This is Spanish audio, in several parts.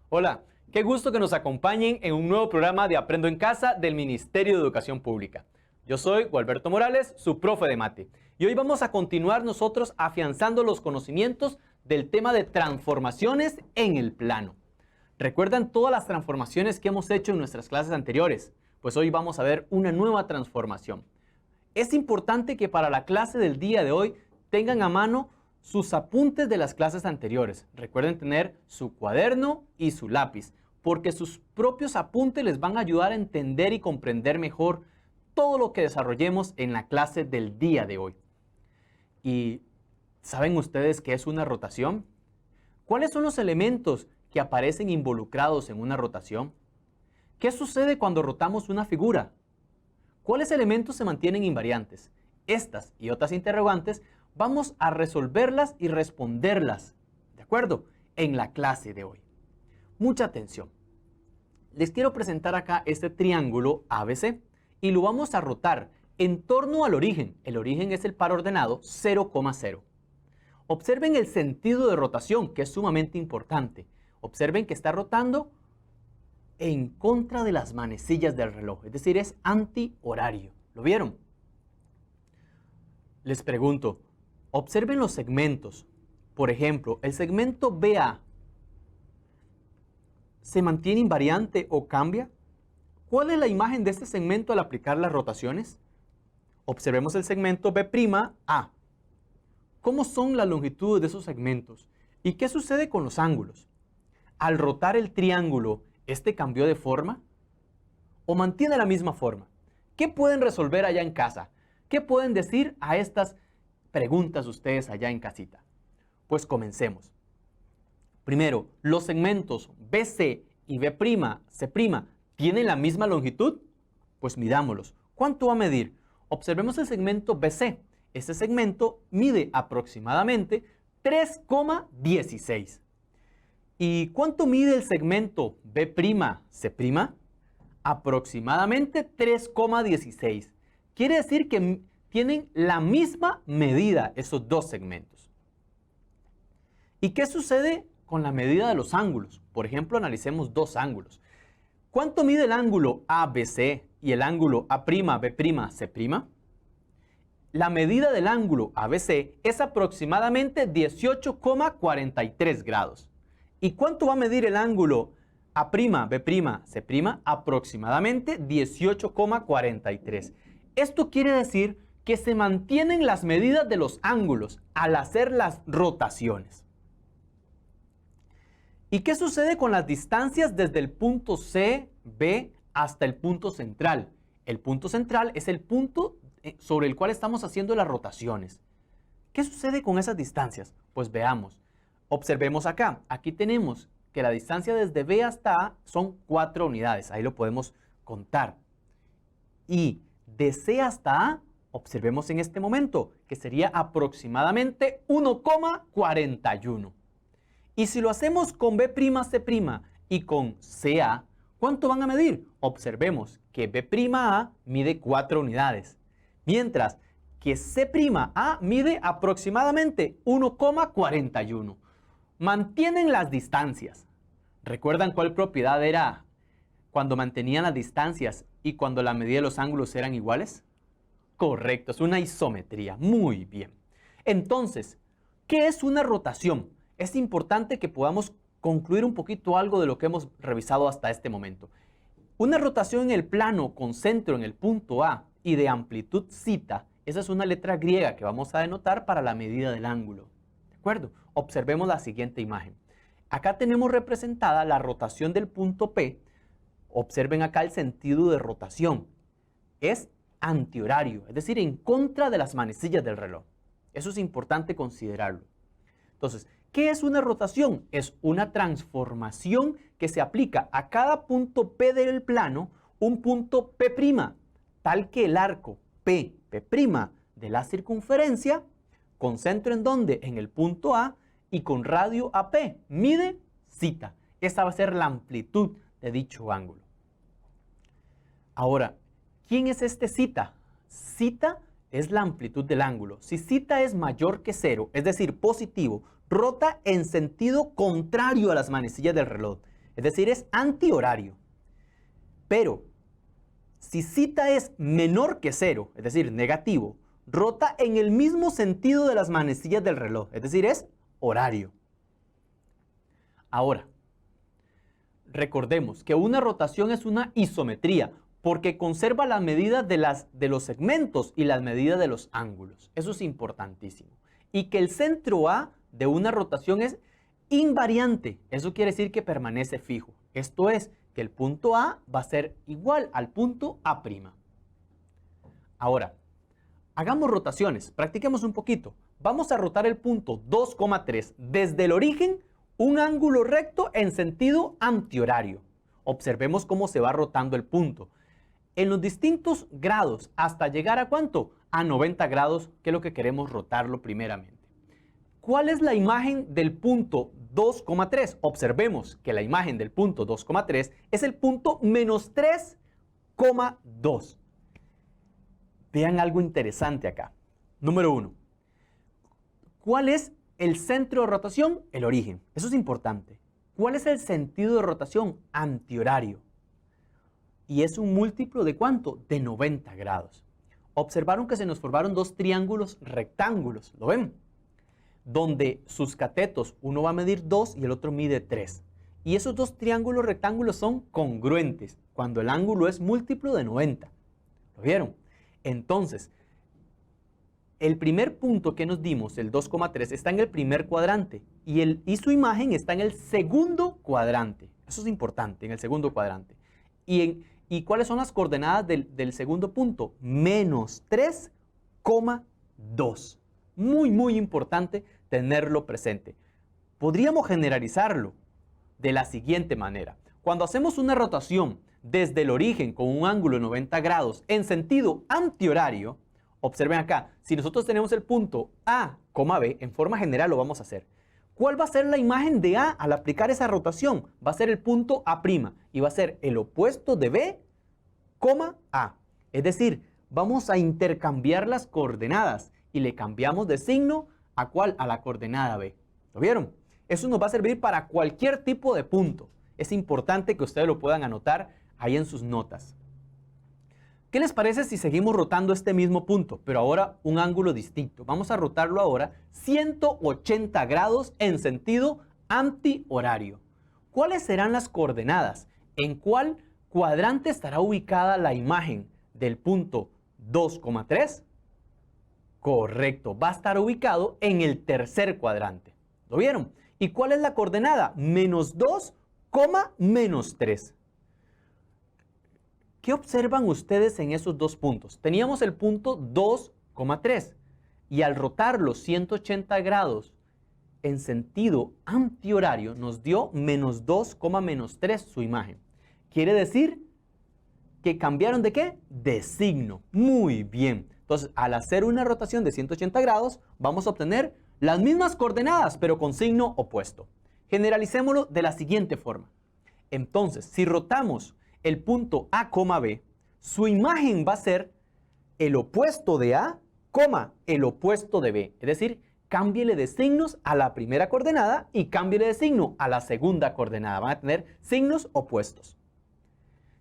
Hola, qué gusto que nos acompañen en un nuevo programa de Aprendo en Casa del Ministerio de Educación Pública. Yo soy Gualberto Morales, su profe de mate, y hoy vamos a continuar nosotros afianzando los conocimientos del tema de transformaciones en el plano. ¿Recuerdan todas las transformaciones que hemos hecho en nuestras clases anteriores? Pues hoy vamos a ver una nueva transformación. Es importante que para la clase del día de hoy tengan a mano sus apuntes de las clases anteriores. Recuerden tener su cuaderno y su lápiz, porque sus propios apuntes les van a ayudar a entender y comprender mejor todo lo que desarrollemos en la clase del día de hoy. ¿Y saben ustedes qué es una rotación? ¿Cuáles son los elementos que aparecen involucrados en una rotación? ¿Qué sucede cuando rotamos una figura? ¿Cuáles elementos se mantienen invariantes? Estas y otras interrogantes vamos a resolverlas y responderlas, ¿de acuerdo?, en la clase de hoy. Mucha atención. Les quiero presentar acá este triángulo ABC y lo vamos a rotar en torno al origen. El origen es el par ordenado 0,0. Observen el sentido de rotación, que es sumamente importante. Observen que está rotando en contra de las manecillas del reloj, es decir, es antihorario. ¿Lo vieron? Les pregunto, observen los segmentos. Por ejemplo, el segmento BA, ¿se mantiene invariante o cambia? ¿Cuál es la imagen de este segmento al aplicar las rotaciones? Observemos el segmento B'A. ¿Cómo son las longitudes de esos segmentos? ¿Y qué sucede con los ángulos? Al rotar el triángulo, ¿este cambió de forma? ¿O mantiene la misma forma? ¿Qué pueden resolver allá en casa? ¿Qué pueden decir a estas preguntas ustedes allá en casita? Pues comencemos. Primero, ¿los segmentos BC y B'C' tienen la misma longitud? Pues midámoslos. ¿Cuánto va a medir? Observemos el segmento BC. Este segmento mide aproximadamente 3,16. ¿Y cuánto mide el segmento B'C'? Aproximadamente 3,16. Quiere decir que tienen la misma medida esos dos segmentos. ¿Y qué sucede con la medida de los ángulos? Por ejemplo, analicemos dos ángulos. ¿Cuánto mide el ángulo ABC y el ángulo A'B'C'? La medida del ángulo ABC es aproximadamente 18,43 grados. ¿Y cuánto va a medir el ángulo A'B'C'? Aproximadamente 18,43. Esto quiere decir que se mantienen las medidas de los ángulos al hacer las rotaciones. ¿Y qué sucede con las distancias desde el punto C, B hasta el punto central? El punto central es el punto sobre el cual estamos haciendo las rotaciones. ¿Qué sucede con esas distancias? Pues veamos. Observemos acá. Aquí tenemos que la distancia desde B hasta A son 4 unidades. Ahí lo podemos contar. Y de C hasta A, observemos en este momento que sería aproximadamente 1,41. Y si lo hacemos con B'C' y con CA, ¿cuánto van a medir? Observemos que B'A mide 4 unidades, mientras que C'A mide aproximadamente 1,41. Mantienen las distancias. ¿Recuerdan cuál propiedad era cuando mantenían las distancias y cuando la medida de los ángulos eran iguales? Correcto, es una isometría. Muy bien. Entonces, ¿qué es una rotación? Es importante que podamos concluir un poquito algo de lo que hemos revisado hasta este momento. Una rotación en el plano con centro en el punto A y de amplitud θ, esa es una letra griega que vamos a denotar para la medida del ángulo. ¿De acuerdo? Observemos la siguiente imagen. Acá tenemos representada la rotación del punto P. Observen acá el sentido de rotación. Es antihorario, es decir, en contra de las manecillas del reloj. Eso es importante considerarlo. Entonces, ¿qué es una rotación? Es una transformación que se aplica a cada punto P del plano, un punto P', tal que el arco P P' de la circunferencia, con centro en dónde, en el punto A, y con radio AP, mide zeta. Esa va a ser la amplitud de dicho ángulo. Ahora, ¿quién es este zeta? Zeta es la amplitud del ángulo. Si zeta es mayor que 0, es decir, positivo, rota en sentido contrario a las manecillas del reloj. Es decir, es antihorario. Pero, si zeta es menor que 0, es decir, negativo, rota en el mismo sentido de las manecillas del reloj. Es decir, es horario. Ahora, recordemos que una rotación es una isometría porque conserva las medidas de los segmentos y las medidas de los ángulos. Eso es importantísimo. Y que el centro A de una rotación es invariante. Eso quiere decir que permanece fijo. Esto es, que el punto A va a ser igual al punto A'. Ahora, hagamos rotaciones. Practiquemos un poquito. Vamos a rotar el punto 2,3 desde el origen, un ángulo recto en sentido antihorario. Observemos cómo se va rotando el punto. En los distintos grados, hasta llegar a ¿cuánto? A 90 grados, que es lo que queremos rotarlo primeramente. ¿Cuál es la imagen del punto 2,3? Observemos que la imagen del punto 2,3 es el punto menos 3,2. Vean algo interesante acá. Número 1. ¿Cuál es el centro de rotación? El origen. Eso es importante. ¿Cuál es el sentido de rotación? Antihorario. Y es un múltiplo de ¿cuánto? De 90 grados. Observaron que se nos formaron dos triángulos rectángulos. ¿Lo ven? Donde sus catetos, uno va a medir 2 y el otro mide 3. Y esos dos triángulos rectángulos son congruentes cuando el ángulo es múltiplo de 90. ¿Lo vieron? Entonces, el primer punto que nos dimos, el 2,3, está en el primer cuadrante y su imagen está en el segundo cuadrante. Eso es importante, en el segundo cuadrante. ¿Y cuáles son las coordenadas del segundo punto? Menos 3,2. Muy, muy importante tenerlo presente. Podríamos generalizarlo de la siguiente manera. Cuando hacemos una rotación desde el origen con un ángulo de 90 grados en sentido antihorario, observen acá, si nosotros tenemos el punto A, B, en forma general lo vamos a hacer. ¿Cuál va a ser la imagen de A al aplicar esa rotación? Va a ser el punto A' y va a ser el opuesto de B, A. Es decir, vamos a intercambiar las coordenadas y le cambiamos de signo ¿a cuál? A la coordenada B. ¿Lo vieron? Eso nos va a servir para cualquier tipo de punto. Es importante que ustedes lo puedan anotar ahí en sus notas. ¿Qué les parece si seguimos rotando este mismo punto, pero ahora un ángulo distinto? Vamos a rotarlo ahora 180 grados en sentido antihorario. ¿Cuáles serán las coordenadas? ¿En cuál cuadrante estará ubicada la imagen del punto 2,3? Correcto, va a estar ubicado en el tercer cuadrante. ¿Lo vieron? ¿Y cuál es la coordenada? Menos 2, menos 3. ¿Qué observan ustedes en esos dos puntos? Teníamos el punto 2,3 y al rotarlo 180 grados en sentido antihorario nos dio menos 2, menos 3 su imagen. Quiere decir que cambiaron ¿de qué? De signo. Muy bien. Entonces, al hacer una rotación de 180 grados, vamos a obtener las mismas coordenadas, pero con signo opuesto. Generalicémoslo de la siguiente forma. Entonces, si rotamos el punto A, B, su imagen va a ser el opuesto de A, el opuesto de B. Es decir, cámbiele de signos a la primera coordenada y cámbiele de signo a la segunda coordenada. Van a tener signos opuestos.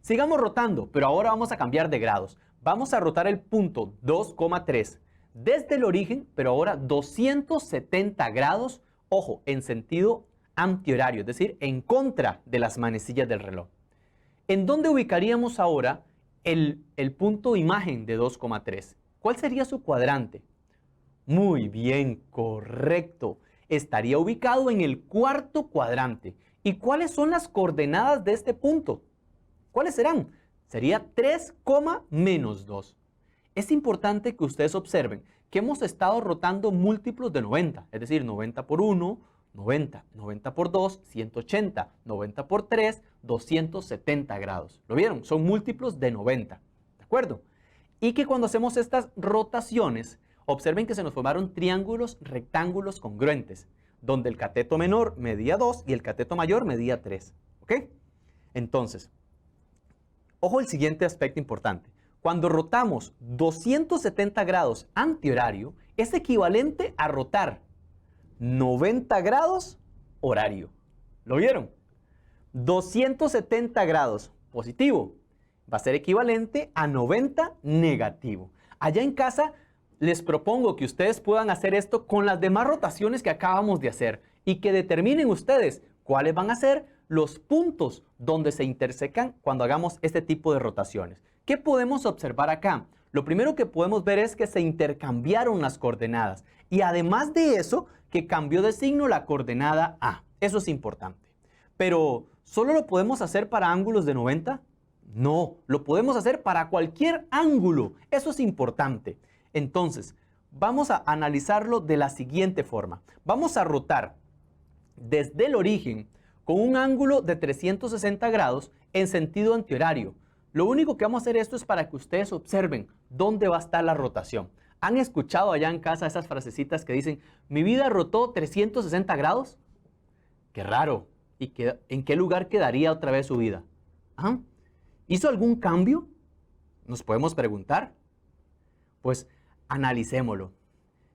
Sigamos rotando, pero ahora vamos a cambiar de grados. Vamos a rotar el punto 2,3 desde el origen, pero ahora 270 grados, ojo, en sentido antihorario, es decir, en contra de las manecillas del reloj. ¿En dónde ubicaríamos ahora el punto imagen de 2,3? ¿Cuál sería su cuadrante? Muy bien, correcto. Estaría ubicado en el cuarto cuadrante. ¿Y cuáles son las coordenadas de este punto? ¿Cuáles serán? Sería 3, menos 2. Es importante que ustedes observen que hemos estado rotando múltiplos de 90, es decir, 90 por 1, 90, 90 por 2, 180, 90 por 3, 270 grados. ¿Lo vieron? Son múltiplos de 90, ¿de acuerdo? y que cuando hacemos estas rotaciones, observen que se nos formaron triángulos rectángulos congruentes, donde el cateto menor medía 2 y el cateto mayor medía 3. ¿Ok? Entonces, ojo el siguiente aspecto importante. Cuando rotamos 270 grados antihorario, es equivalente a rotar 90 grados horario. ¿Lo vieron? 270 grados positivo va a ser equivalente a 90 negativo. Allá en casa les propongo que ustedes puedan hacer esto con las demás rotaciones que acabamos de hacer y que determinen ustedes cuáles van a ser los puntos donde se intersecan cuando hagamos este tipo de rotaciones. ¿Qué podemos observar acá? Lo primero que podemos ver es que se intercambiaron las coordenadas y además de eso, que cambió de signo la coordenada A. Eso es importante. Pero, ¿solo lo podemos hacer para ángulos de 90? No, lo podemos hacer para cualquier ángulo. Eso es importante. Entonces, vamos a analizarlo de la siguiente forma. Vamos a rotar desde el origen con un ángulo de 360 grados en sentido antihorario. Lo único que vamos a hacer esto es para que ustedes observen dónde va a estar la rotación. ¿Han escuchado allá en casa esas frasecitas que dicen, mi vida rotó 360 grados? ¡Qué raro! ¿Y en qué lugar quedaría otra vez su vida? ¿Ah? ¿Hizo algún cambio? Nos podemos preguntar. Pues analicémoslo.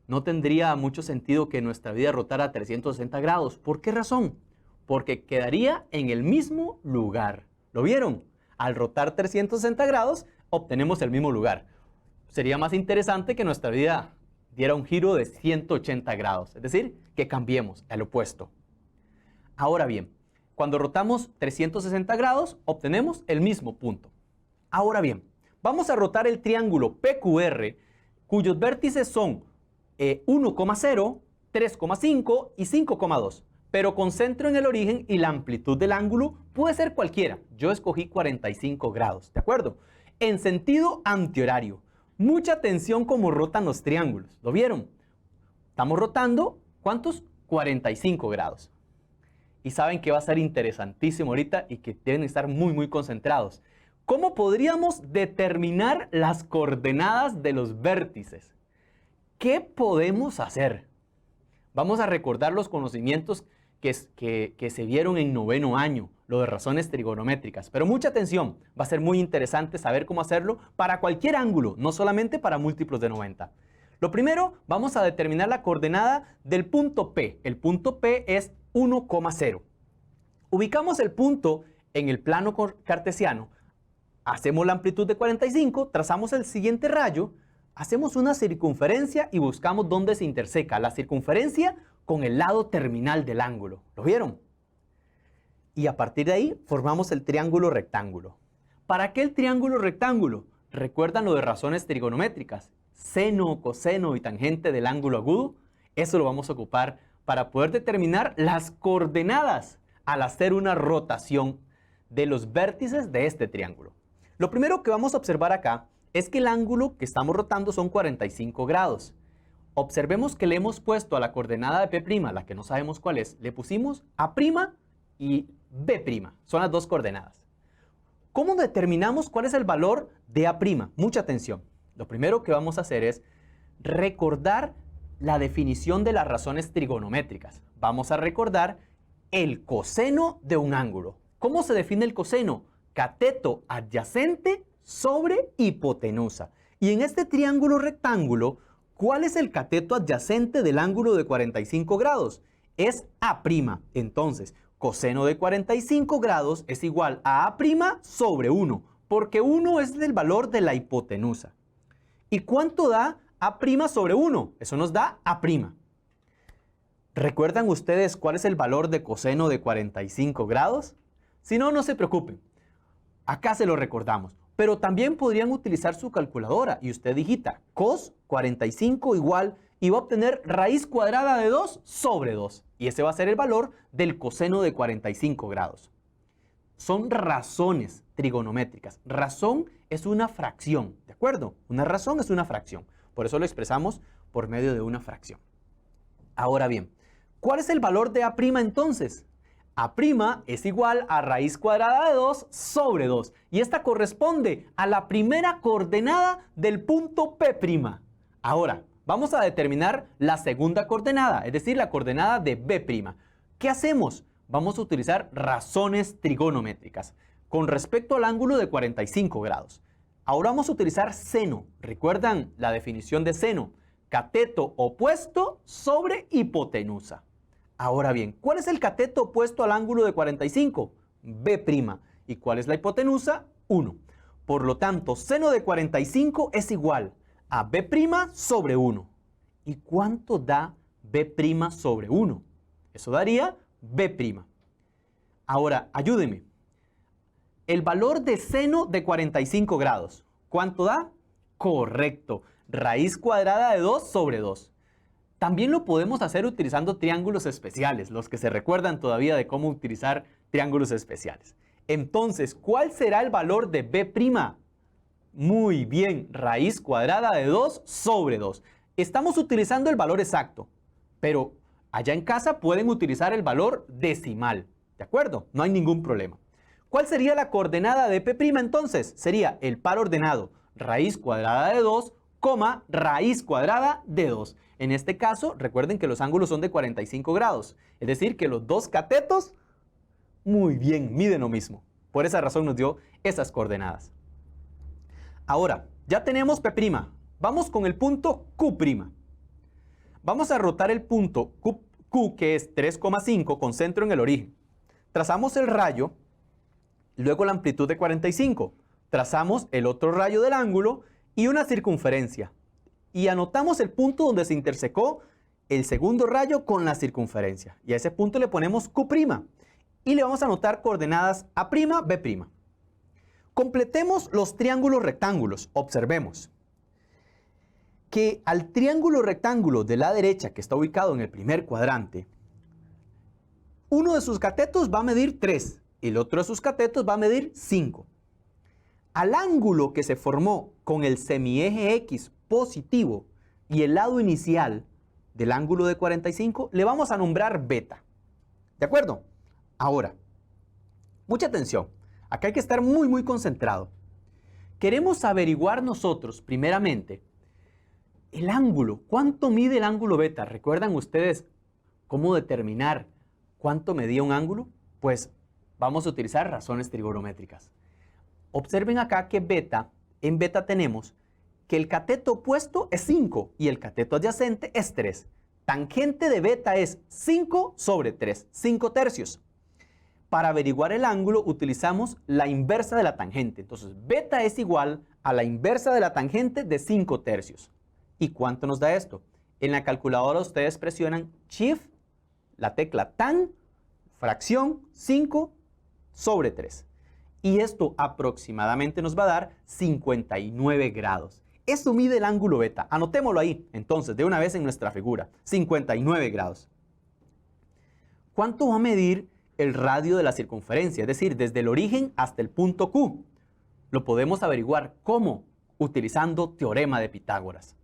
No tendría mucho sentido que nuestra vida rotara 360 grados. ¿Por qué razón? Porque quedaría en el mismo lugar. ¿Lo vieron? Al rotar 360 grados, obtenemos el mismo lugar. Sería más interesante que nuestra vida diera un giro de 180 grados. Es decir, que cambiemos al opuesto. Ahora bien, cuando rotamos 360 grados, obtenemos el mismo punto. Ahora bien, vamos a rotar el triángulo PQR, cuyos vértices son 1,0, 3,5 y 5,2, pero con centro en el origen y la amplitud del ángulo puede ser cualquiera. Yo escogí 45 grados, ¿de acuerdo? En sentido antihorario. Mucha atención cómo rotan los triángulos. ¿Lo vieron? Estamos rotando, ¿cuántos? 45 grados. Y saben que va a ser interesantísimo ahorita y que deben estar muy concentrados. ¿Cómo podríamos determinar las coordenadas de los vértices? ¿Qué podemos hacer? Vamos a recordar los conocimientos que se vieron en noveno año, lo de razones trigonométricas. Pero mucha atención, va a ser muy interesante saber cómo hacerlo para cualquier ángulo, no solamente para múltiplos de 90. Lo primero, vamos a determinar la coordenada del punto P. El punto P es 1,0. Ubicamos el punto en el plano cartesiano, hacemos la amplitud de 45, trazamos el siguiente rayo, hacemos una circunferencia y buscamos dónde se interseca la circunferencia con el lado terminal del ángulo. ¿Lo vieron? Y a partir de ahí formamos el triángulo rectángulo. ¿Para qué el triángulo rectángulo? ¿Recuerdan lo de razones trigonométricas? Seno, coseno y tangente del ángulo agudo. Eso lo vamos a ocupar para poder determinar las coordenadas al hacer una rotación de los vértices de este triángulo. Lo primero que vamos a observar acá es que el ángulo que estamos rotando son 45 grados. Observemos que le hemos puesto a la coordenada de P', la que no sabemos cuál es, le pusimos A' y B'. Son las dos coordenadas. ¿Cómo determinamos cuál es el valor de A'? Mucha atención. Lo primero que vamos a hacer es recordar la definición de las razones trigonométricas. Vamos a recordar el coseno de un ángulo. ¿Cómo se define el coseno? Cateto adyacente sobre hipotenusa. Y en este triángulo rectángulo, ¿cuál es el cateto adyacente del ángulo de 45 grados? Es A'. Entonces, coseno de 45 grados es igual a A' sobre 1, porque 1 es el valor de la hipotenusa. ¿Y cuánto da A' sobre 1? Eso nos da A'. ¿Recuerdan ustedes cuál es el valor de coseno de 45 grados? Si no, no se preocupen. Acá se lo recordamos. Pero también podrían utilizar su calculadora y usted digita cos 45 igual y va a obtener raíz cuadrada de 2 sobre 2. Y ese va a ser el valor del coseno de 45 grados. Son razones trigonométricas. Razón es una fracción, ¿de acuerdo? Una razón es una fracción. Por eso lo expresamos por medio de una fracción. Ahora bien, ¿cuál es el valor de A' entonces? A' es igual a raíz cuadrada de 2 sobre 2. Y esta corresponde a la primera coordenada del punto P'. Ahora, vamos a determinar la segunda coordenada, es decir, la coordenada de B'. ¿Qué hacemos? Vamos a utilizar razones trigonométricas con respecto al ángulo de 45 grados. Ahora vamos a utilizar seno. ¿Recuerdan la definición de seno? Cateto opuesto sobre hipotenusa. Ahora bien, ¿cuál es el cateto opuesto al ángulo de 45? B'. ¿Y cuál es la hipotenusa? 1. Por lo tanto, seno de 45 es igual a B' sobre 1. ¿Y cuánto da B' sobre 1? Eso daría B'. Ahora, ayúdeme. El valor de seno de 45 grados, ¿cuánto da? Correcto, raíz cuadrada de 2 sobre 2. También lo podemos hacer utilizando triángulos especiales, los que se recuerdan todavía de cómo utilizar triángulos especiales. Entonces, ¿cuál será el valor de B'? Muy bien, raíz cuadrada de 2 sobre 2. Estamos utilizando el valor exacto, pero allá en casa pueden utilizar el valor decimal, ¿de acuerdo? No hay ningún problema. ¿Cuál sería la coordenada de P' entonces? Sería el par ordenado, raíz cuadrada de 2, raíz cuadrada de 2. En este caso, recuerden que los ángulos son de 45 grados, es decir, que los dos catetos, muy bien, miden lo mismo. Por esa razón nos dio esas coordenadas. Ahora, ya tenemos P'. Vamos con el punto Q'. Vamos a rotar el punto Q, que es 3,5, con centro en el origen. Trazamos el rayo, luego la amplitud de 45. Trazamos el otro rayo del ángulo y una circunferencia. Y anotamos el punto donde se intersecó el segundo rayo con la circunferencia. Y a ese punto le ponemos Q'. Y le vamos a anotar coordenadas A', B'. Completemos los triángulos rectángulos. Observemos que al triángulo rectángulo de la derecha, que está ubicado en el primer cuadrante, uno de sus catetos va a medir 3 y el otro de sus catetos va a medir 5. Al ángulo que se formó con el semieje X positivo y el lado inicial del ángulo de 45 le vamos a nombrar beta. ¿De acuerdo? Ahora, mucha atención. Acá hay que estar muy concentrado. Queremos averiguar nosotros, primeramente, el ángulo. ¿Cuánto mide el ángulo beta? ¿Recuerdan ustedes cómo determinar cuánto medía un ángulo? Pues vamos a utilizar razones trigonométricas. Observen acá que en beta tenemos que el cateto opuesto es 5 y el cateto adyacente es 3. Tangente de beta es 5 sobre 3, 5 tercios. Para averiguar el ángulo utilizamos la inversa de la tangente. Entonces, beta es igual a la inversa de la tangente de 5 tercios. ¿Y cuánto nos da esto? En la calculadora ustedes presionan Shift, la tecla tan, fracción 5 sobre 3. Y esto aproximadamente nos va a dar 59 grados. Eso mide el ángulo beta. Anotémoslo ahí, entonces, de una vez en nuestra figura. 59 grados. ¿Cuánto va a medir el radio de la circunferencia? Es decir, desde el origen hasta el punto Q. Lo podemos averiguar. ¿Cómo? Utilizando teorema de Pitágoras.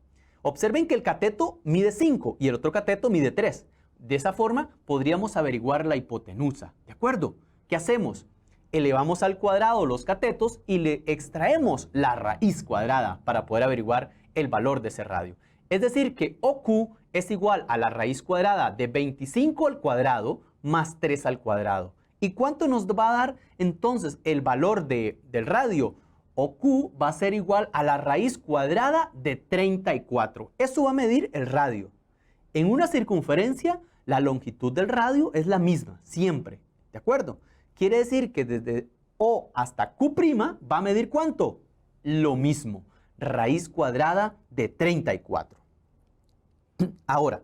Observen que el cateto mide 5 y el otro cateto mide 3. De esa forma podríamos averiguar la hipotenusa. ¿De acuerdo? ¿Qué hacemos? Elevamos al cuadrado los catetos y le extraemos la raíz cuadrada para poder averiguar el valor de ese radio. Es decir que OQ es igual a la raíz cuadrada de 25 al cuadrado más 3 al cuadrado. ¿Y cuánto nos va a dar entonces el valor del radio? OQ va a ser igual a la raíz cuadrada de 34. Eso va a medir el radio. En una circunferencia, la longitud del radio es la misma, siempre. ¿De acuerdo? Quiere decir que desde O hasta Q' va a medir ¿cuánto? Lo mismo, raíz cuadrada de 34. Ahora,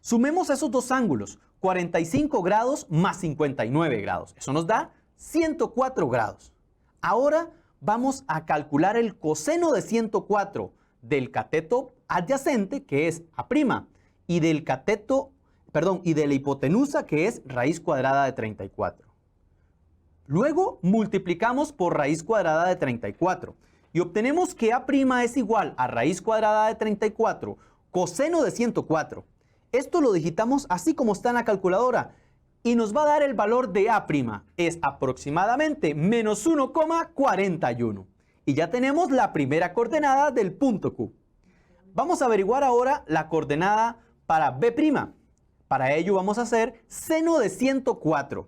sumemos esos dos ángulos, 45 grados más 59 grados. Eso nos da 104 grados. Ahora vamos a calcular el coseno de 104 del cateto adyacente, que es A', y del y de la hipotenusa, que es raíz cuadrada de 34. Luego multiplicamos por raíz cuadrada de 34 y obtenemos que A' es igual a raíz cuadrada de 34 coseno de 104. Esto lo digitamos así como está en la calculadora. y nos va a dar el valor de A'. Es aproximadamente menos 1,41. Y ya tenemos la primera coordenada del punto Q. Vamos a averiguar ahora la coordenada para B'. Para ello vamos a hacer seno de 104.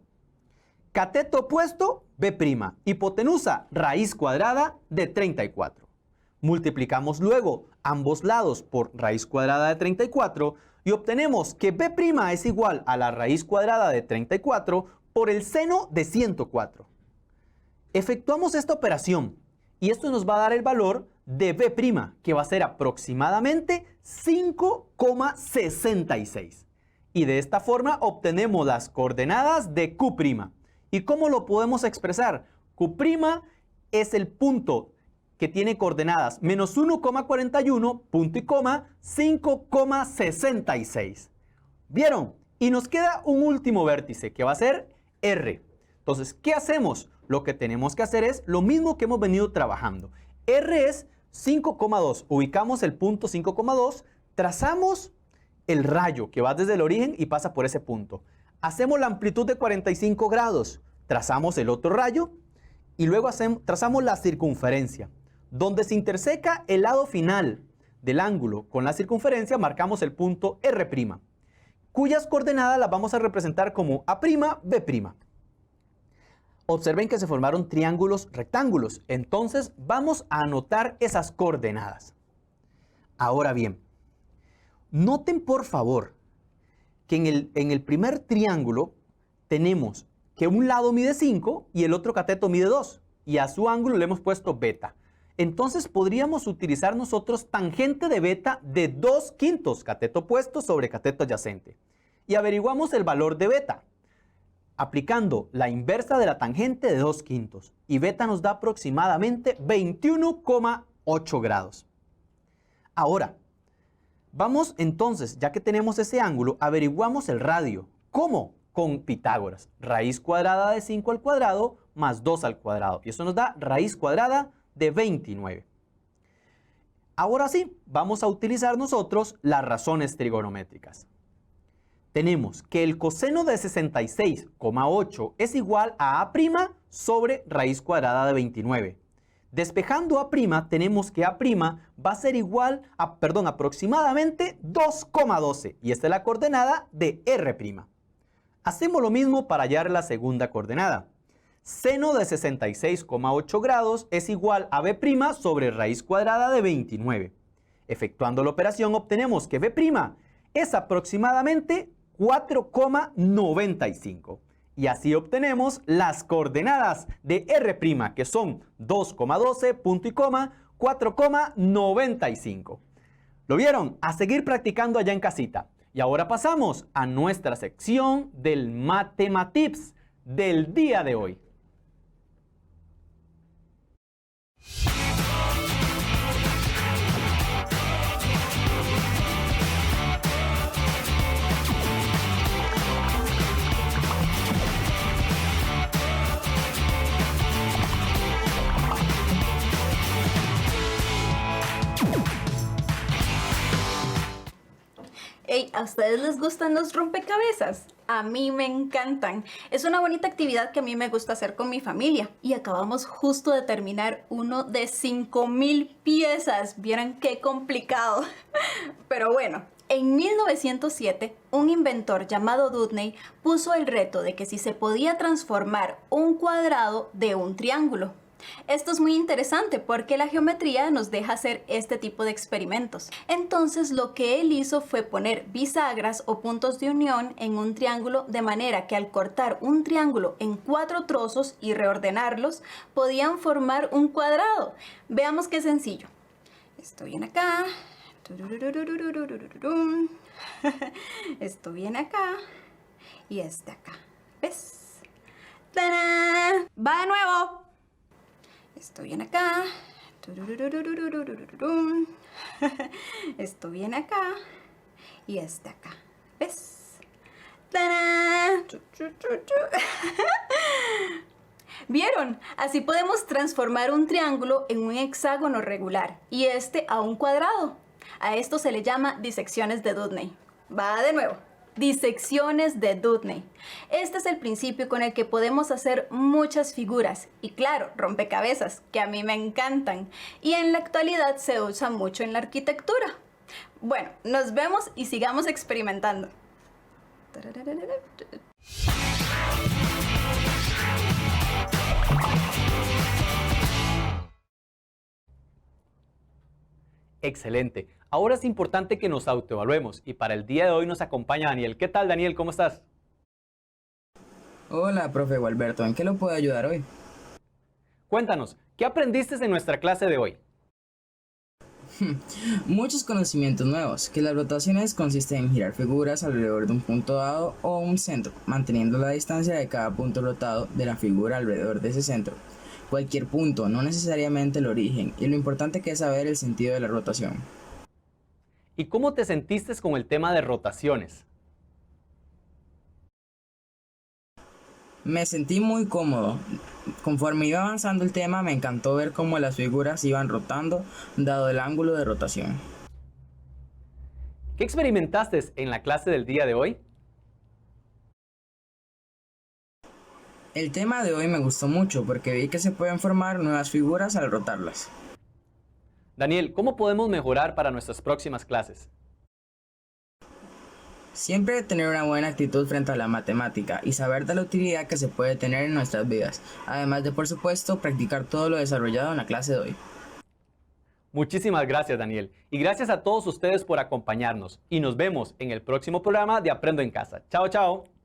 Cateto opuesto, B'. Hipotenusa, raíz cuadrada de 34. Multiplicamos luego ambos lados por raíz cuadrada de 34 y obtenemos que B' es igual a la raíz cuadrada de 34 por el seno de 104. Efectuamos esta operación y esto nos va a dar el valor de B', que va a ser aproximadamente 5,66. Y de esta forma obtenemos las coordenadas de Q'. ¿Y cómo lo podemos expresar? Q' es el punto que tiene coordenadas menos 1,41, punto y coma, 5,66. ¿Vieron? Y nos queda un último vértice que va a ser R. Entonces, ¿qué hacemos? Lo que tenemos que hacer es lo mismo que hemos venido trabajando. R es 5,2. Ubicamos el punto 5,2, trazamos el rayo que va desde el origen y pasa por ese punto. Hacemos la amplitud de 45 grados, trazamos el otro rayo y luego trazamos la circunferencia. Donde se interseca el lado final del ángulo con la circunferencia, marcamos el punto R', cuyas coordenadas las vamos a representar como A', B'. Observen que se formaron triángulos rectángulos, entonces vamos a anotar esas coordenadas. Ahora bien, noten por favor que en el primer triángulo tenemos que un lado mide 5 y el otro cateto mide 2, y a su ángulo le hemos puesto beta. Entonces podríamos utilizar nosotros tangente de beta de 2/5, cateto opuesto sobre cateto adyacente. Y averiguamos el valor de beta, aplicando la inversa de la tangente de 2/5. Y beta nos da aproximadamente 21,8 grados. Ahora, vamos entonces, ya que tenemos ese ángulo, averiguamos el radio. ¿Cómo? Con Pitágoras. Raíz cuadrada de 5 al cuadrado más 2 al cuadrado. Y eso nos da raíz cuadrada de 29. Ahora sí, vamos a utilizar nosotros las razones trigonométricas. Tenemos que el coseno de 66,8 es igual a A' sobre raíz cuadrada de 29. Despejando A', tenemos que A' va a ser igual a, aproximadamente 2,12. Y esta es la coordenada de R'. Hacemos lo mismo para hallar la segunda coordenada. Seno de 66,8 grados es igual a B' sobre raíz cuadrada de 29. Efectuando la operación obtenemos que B' es aproximadamente 4,95. Y así obtenemos las coordenadas de R', que son 2,12, punto y coma, 4,95. ¿Lo vieron? A seguir practicando allá en casita. Y ahora pasamos a nuestra sección del Matematips del día de hoy. Hey, ¿a ustedes les gustan los rompecabezas? A mí me encantan. Es una bonita actividad que a mí me gusta hacer con mi familia. Y acabamos justo de terminar uno de 5,000 piezas. ¿Vieron qué complicado? Pero bueno, en 1907, un inventor llamado Dudney puso el reto de que si se podía transformar un cuadrado de un triángulo. Esto es muy interesante porque la geometría nos deja hacer este tipo de experimentos. Entonces lo que él hizo fue poner bisagras o puntos de unión en un triángulo de manera que al cortar un triángulo en 4 trozos y reordenarlos podían formar un cuadrado. Veamos qué sencillo. Esto viene acá. Esto viene acá. Y este acá. ¿Ves? ¡Tarán! ¡Va de nuevo! Esto viene acá. Esto viene acá. Y este acá. ¿Ves? ¡Tarán! ¿Vieron? Así podemos transformar un triángulo en un hexágono regular y este a un cuadrado. A esto se le llama disecciones de Dudney. Va de nuevo. disecciones de Dudney. Este es el principio con el que podemos hacer muchas figuras y claro, rompecabezas, que a mí me encantan y en la actualidad se usa mucho en la arquitectura. Bueno, nos vemos y sigamos experimentando. Excelente. Ahora es importante que nos autoevaluemos y para el día de hoy nos acompaña Daniel. ¿Qué tal, Daniel? ¿Cómo estás? Hola, profe Gualberto, ¿en qué lo puedo ayudar hoy? Cuéntanos, ¿qué aprendiste en nuestra clase de hoy? Muchos conocimientos nuevos, que las rotaciones consisten en girar figuras alrededor de un punto dado o un centro, manteniendo la distancia de cada punto rotado de la figura alrededor de ese centro. Cualquier punto, no necesariamente el origen, y lo importante que es saber el sentido de la rotación. ¿Y cómo te sentiste con el tema de rotaciones? Me sentí muy cómodo. Conforme iba avanzando el tema, me encantó ver cómo las figuras iban rotando, dado el ángulo de rotación. ¿Qué experimentaste en la clase del día de hoy? El tema de hoy me gustó mucho porque vi que se pueden formar nuevas figuras al rotarlas. Daniel, ¿cómo podemos mejorar para nuestras próximas clases? Siempre tener una buena actitud frente a la matemática y saber de la utilidad que se puede tener en nuestras vidas, además de, por supuesto, practicar todo lo desarrollado en la clase de hoy. Muchísimas gracias, Daniel. Y gracias a todos ustedes por acompañarnos. Y nos vemos en el próximo programa de Aprendo en Casa. Chao, chao.